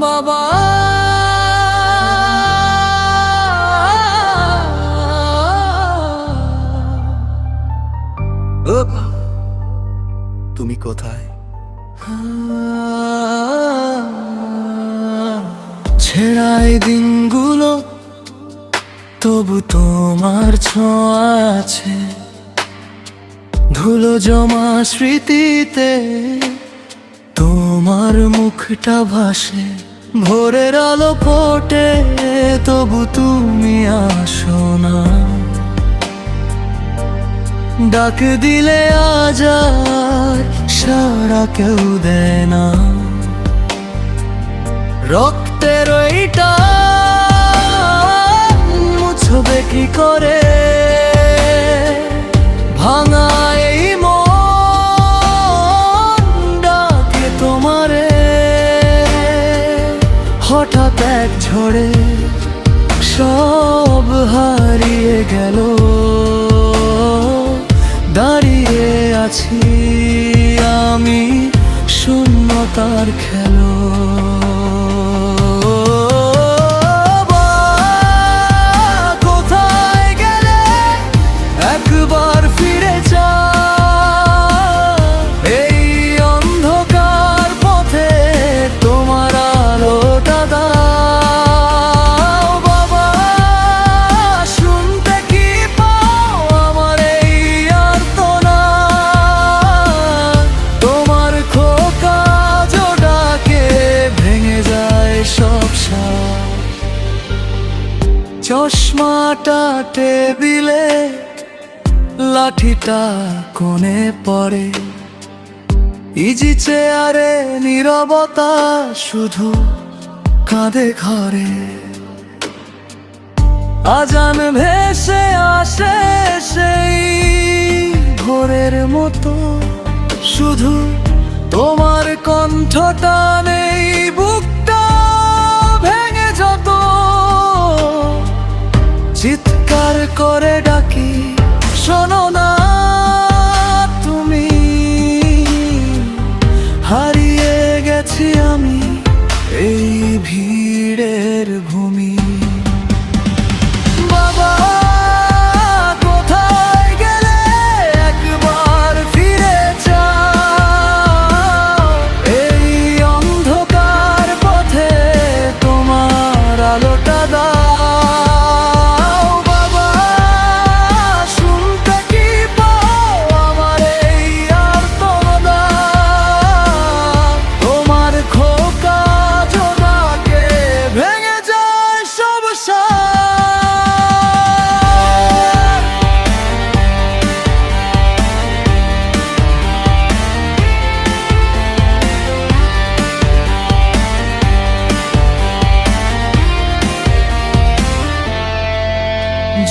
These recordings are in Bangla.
বাবা তুমি কোথায়? ছেঁড়াই দিনগুলো তবু তোমার ছোঁয়া আছে, ধুলো জমা স্মৃতিতে তোমার মুখটা ভাসে। ভোরের আলো ফোটে তবু তুমি আসো না, ডাক দিলে আজ আর সাড়া কেউ দেয় না। রক্তের ওইটা মুছবে কি করে, ভাঙা এই মন ডাকে তোমারে। হঠাৎ এক ঝড়ে সব হারিয়ে গেল, দাঁড়িয়ে আছি আমি শূন্যতার খেলো। কোথায় গেলে একবার ফিরে যাও, এই অন্ধকার পথে তোমার আলোটা দাও। বাবা শুনতে কি পাও আমার এই আর্তনা, তোমার খোকা জোড়াকে ভেঙে যায় সব সাজ। চশমাটা টেবিলে, লাঠিটা কোণে পড়ে, ইজি চেয়ারে নীরবতা শুধু কাঁধে ঘরে। আজান ভেসে আসে সেই ভোরের মতো, শুধু তোমার কণ্ঠটা নেই, বুকটা ভেঙে যত। চিৎকার করে ডাকি শোনো না তুমি, হারিয়ে গেছি আমি এই ভিড়ের ভূমি। বাবা কোথায় গেলে একবার ফিরে যাও, এই অন্ধকার পথে তোমার আলোটা দাও। বাবা শুনতে কি পাও আমার এই আর্তনা, তোমার খোকা জোড়াকে ভেঙে যায় সব সাজ।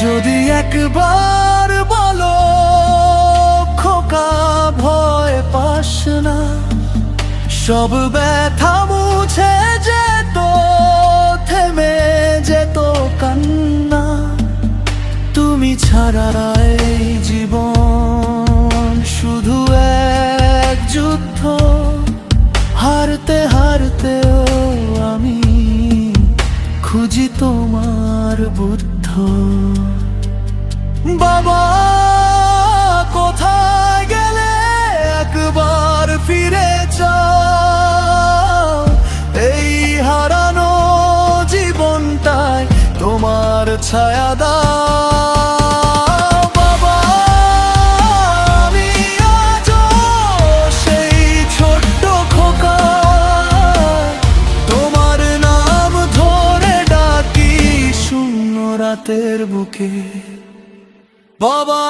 যদি একবার বলো খোকা ভয় পাস না, সব ব্যথা মুছে যেত, থেমে যেত কান্না। তুমি ছাড়া এই জীবন শুধু এক যুদ্ধ, হারতে হারতেও আমি খুঁজি তোমার বুদ্ধ। বাবা কোথায় গেলে একবার ফিরে যাও, এই হারানো জীবনটায় তোমার ছায়া দাও। বাবা আমি আজও সেই ছোট্ট খোকা, তোমার নাম ধরে ডাকি শূন্য রাতের বুকে। বাবা